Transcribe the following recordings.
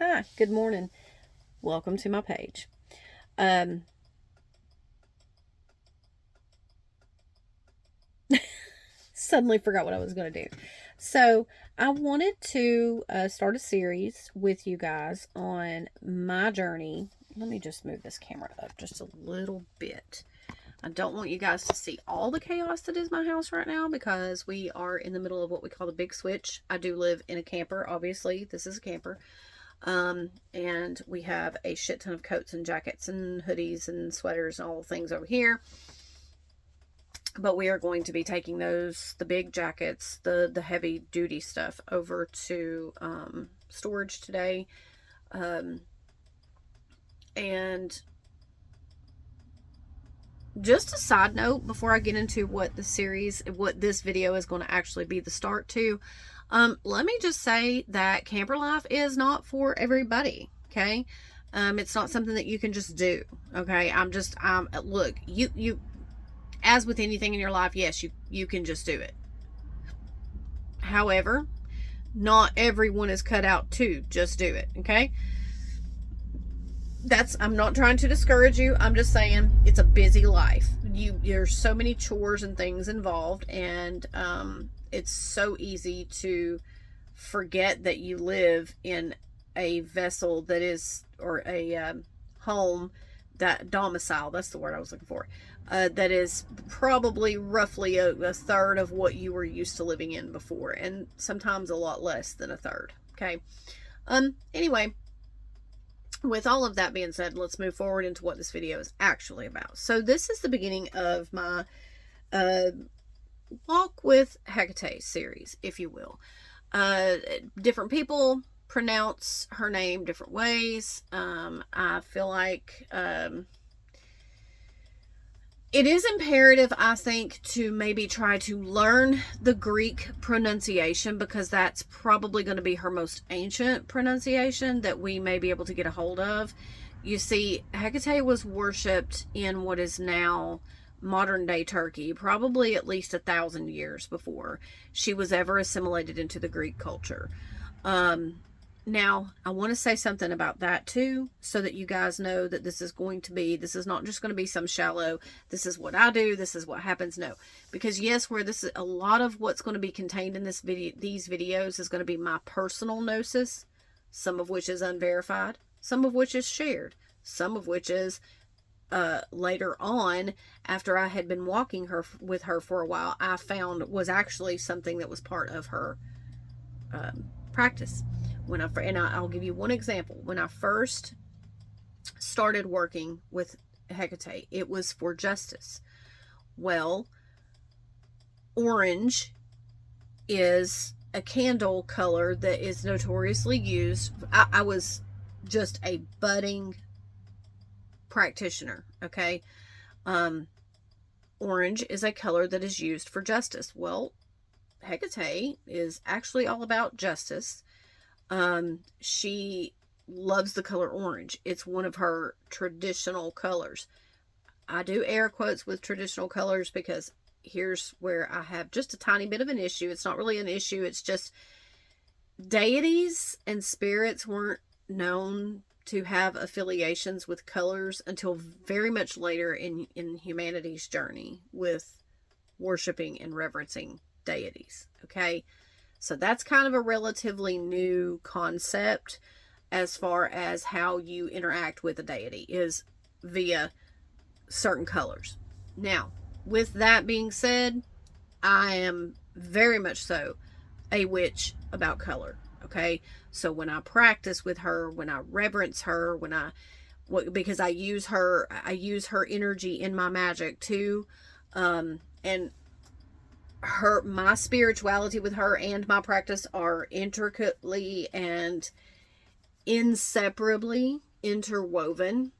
Hi, good morning. Welcome to my page. Um, Suddenly forgot what I was going to do. So, I wanted to start a series with you guys on my journey. Let me just move this camera up just a little bit. I don't want you guys to see all the chaos that is my house right now because we are in the middle of what we call the big switch. I do live in a camper, obviously. This is a camper. And we have a shit ton of coats and jackets and hoodies and sweaters and all the things over here. But we are going to be taking the big jackets, the heavy duty stuff over to storage today. And just a side note before I get into what this video is going to actually be the start to, let me just say that camper life is not for everybody. Okay. It's not something that you can just do. Okay. Look, you, as with anything in your life, yes, you can just do it. However, not everyone is cut out to just do it. Okay. I'm not trying to discourage you. I'm just saying it's a busy life. There's so many chores and things involved, and it's so easy to forget that you live in a vessel that is, or a home, that domicile, that's the word I was looking for, that is probably roughly a third of what you were used to living in before, and sometimes a lot less than a third. Okay. Anyway, with all of that being said, let's move forward into what this video is actually about. So this is the beginning of my Walk with Hekate series, if you will. Different people pronounce her name different ways. I feel like it is imperative, I think, to maybe try to learn the Greek pronunciation, because that's probably going to be her most ancient pronunciation that we may be able to get a hold of. You see, Hekate was worshipped in what is now modern day Turkey, probably at least 1,000 years before she was ever assimilated into the Greek culture. Now, I want to say something about that too, so that you guys know that this is not just going to be some shallow, this is what I do, this is what happens. No, because yes, a lot of what's going to be contained in these videos is going to be my personal gnosis, some of which is unverified, some of which is shared, some of which is later on, after I had been walking with her for a while, I found was actually something that was part of her practice. I'll give you one example. When I first started working with Hekate, it was for justice. Well, orange is a candle color that is notoriously used. I was just a budding practitioner, okay? Orange is a color that is used for justice. Well, Hekate is actually all about justice. She loves the color orange. It's one of her traditional colors. I do air quotes with traditional colors because here's where I have just a tiny bit of an issue. It's not really an issue. It's just deities and spirits weren't known to have affiliations with colors until very much later in humanity's journey with worshiping and reverencing deities. Okay. So that's kind of a relatively new concept as far as how you interact with a deity, is via certain colors. Now, with that being said, I am very much so a witch about color. Okay. So when I practice with her, when I reverence her, because I use her energy in my magic too. And my spirituality with her and my practice are intricately and inseparably interwoven.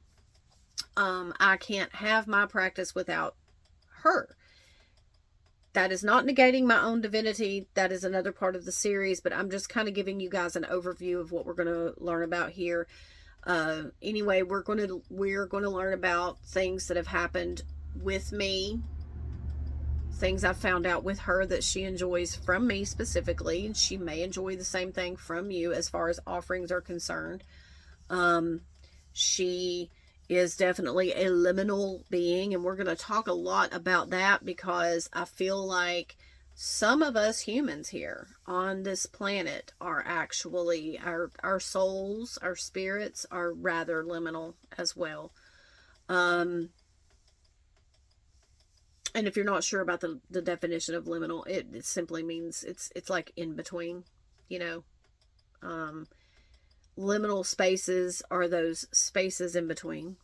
I can't have my practice without her. That is not negating my own divinity. That is another part of the series, but I'm just kind of giving you guys an overview of what we're going to learn about here. Anyway, we're going to learn about things that have happened with me things I've found out with her that she enjoys from me specifically, and she may enjoy the same thing from you as far as offerings are concerned. She is definitely a liminal being, and we're going to talk a lot about that because I feel like some of us humans here on this planet are actually, our souls, our spirits are rather liminal as well. And if you're not sure about the definition of liminal, it simply means it's like in between, you know. Liminal spaces are those spaces in between.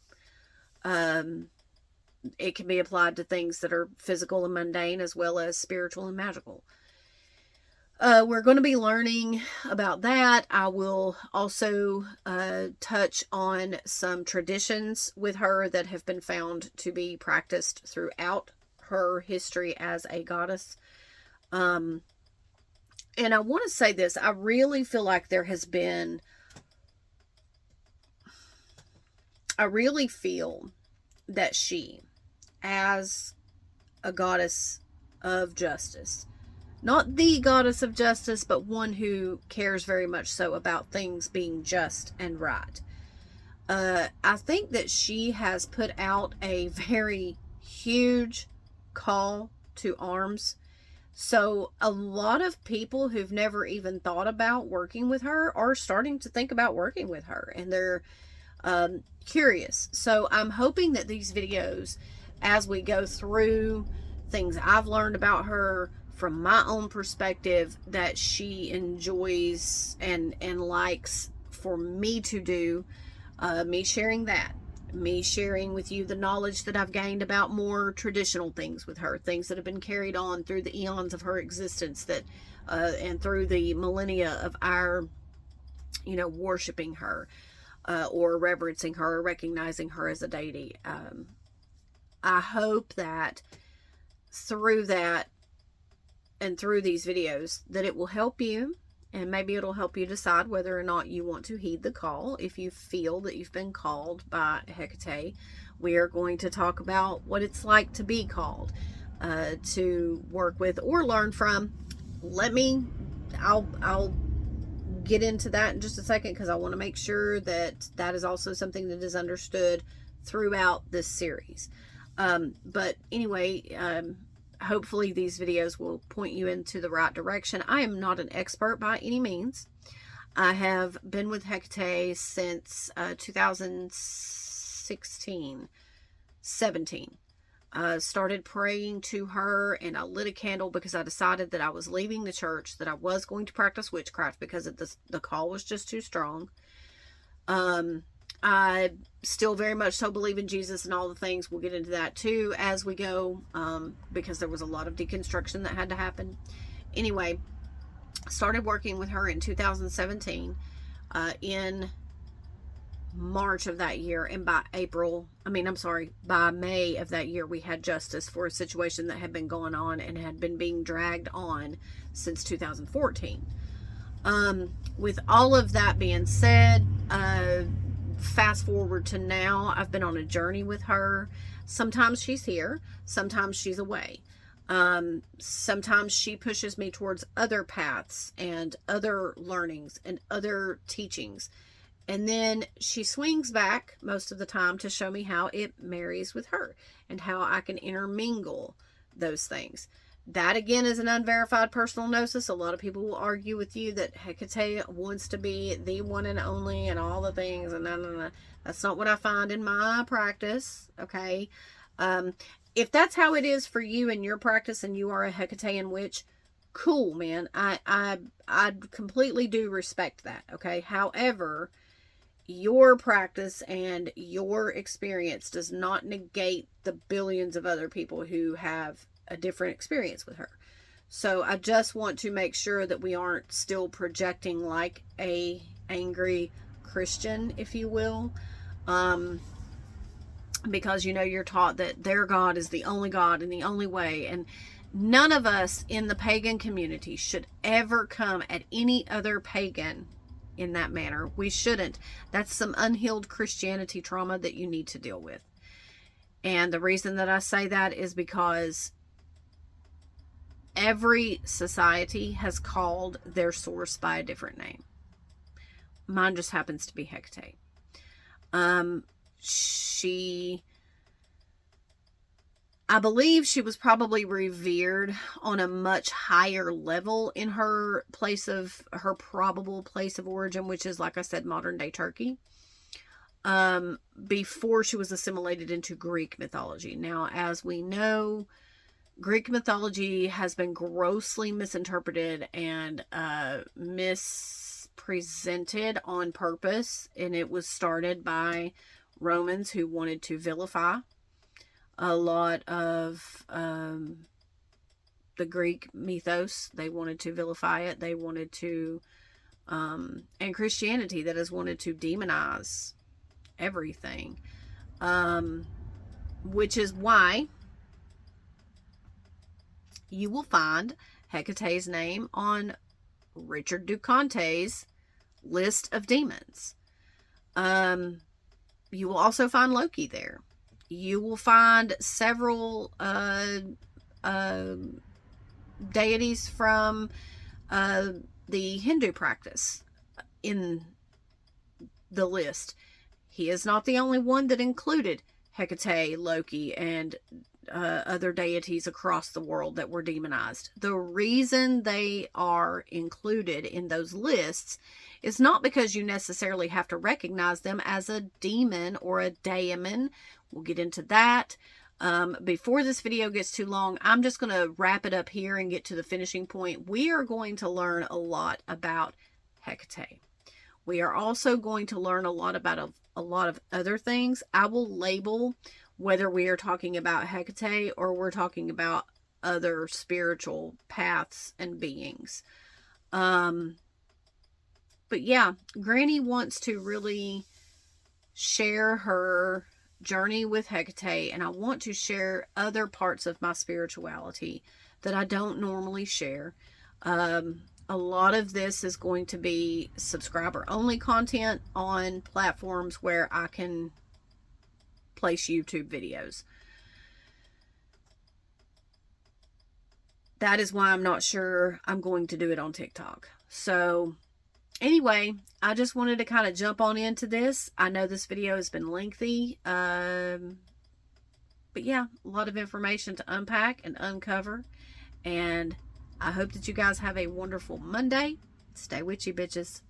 It can be applied to things that are physical and mundane as well as spiritual and magical. We're going to be learning about that. I will also touch on some traditions with her that have been found to be practiced throughout her history as a goddess. And I want to say this, I really feel like there has been, I really feel that she, as a goddess of justice, not the goddess of justice, but one who cares very much so about things being just and right. I think that she has put out a very huge call to arms. So a lot of people who've never even thought about working with her are starting to think about working with her, and they're curious. So I'm hoping that these videos, as we go through things I've learned about her from my own perspective that she enjoys and likes for me to do, me sharing that, me sharing with you the knowledge that I've gained about more traditional things with her, things that have been carried on through the eons of her existence, that and through the millennia of our, you know, worshiping her, or reverencing her, or recognizing her as a deity. I hope that through that and through these videos that it will help you, and maybe it'll help you decide whether or not you want to heed the call. If you feel that you've been called by Hekate, we are going to talk about what it's like to be called, to work with or learn from. I'll get into that in just a second, because I want to make sure that that is also something that is understood throughout this series. But anyway, hopefully these videos will point you into the right direction. I am not an expert by any means. I have been with Hekate since 2016, 17. Started praying to her, and I lit a candle because I decided that I was leaving the church, that I was going to practice witchcraft because the call was just too strong. I still very much so believe in Jesus and all the things. We'll get into that too as we go, because there was a lot of deconstruction that had to happen. Anyway, started working with her in 2017, in March of that year, and by May of that year, we had justice for a situation that had been going on and had been being dragged on since 2014. With all of that being said, fast forward to now, I've been on a journey with her. Sometimes she's here, sometimes she's away. Sometimes she pushes me towards other paths and other learnings and other teachings. And then she swings back most of the time to show me how it marries with her and how I can intermingle those things. That again is an unverified personal gnosis. A lot of people will argue with you that Hekate wants to be the one and only and all the things, and no. That's not what I find in my practice. Okay. If that's how it is for you in your practice and you are a Hecatean witch, cool, man. I completely do respect that. Okay. However, your practice and your experience does not negate the billions of other people who have a different experience with her. So I just want to make sure that we aren't still projecting like a angry Christian, if you will, because you know you're taught that their God is the only God and the only way, and none of us in the pagan community should ever come at any other pagan in that manner. We shouldn't. That's some unhealed Christianity trauma that you need to deal with. And the reason that I say that is because every society has called their source by a different name. Mine just happens to be Hekate. I believe she was probably revered on a much higher level in her probable place of origin, which is, like I said, modern day Turkey, before she was assimilated into Greek mythology. Now, as we know, Greek mythology has been grossly misinterpreted and mispresented on purpose, and it was started by Romans who wanted to vilify a lot of the Greek mythos. They wanted to vilify it. They wanted to, and Christianity that has wanted to demonize everything, which is why you will find Hecate's name on Richard Duconte's list of demons. You will also find Loki there. You will find several deities from the Hindu practice in the list. He is not the only one that included Hekate, Loki, and other deities across the world that were demonized. The reason they are included in those lists is not because you necessarily have to recognize them as a demon or a daemon. We'll get into that. Before this video gets too long, I'm just going to wrap it up here and get to the finishing point. We are going to learn a lot about Hekate. We are also going to learn a lot about a lot of other things. I will label whether we are talking about Hekate or we're talking about other spiritual paths and beings. But yeah, Granny wants to really share her journey with Hekate, and I want to share other parts of my spirituality that I don't normally share. A lot of this is going to be subscriber only content on platforms where I can place YouTube videos. That is why I'm not sure I'm going to do it on TikTok. So anyway, I just wanted to kind of jump on into this. I know this video has been lengthy, but yeah, a lot of information to unpack and uncover, and I hope that you guys have a wonderful Monday. Stay witchy, bitches.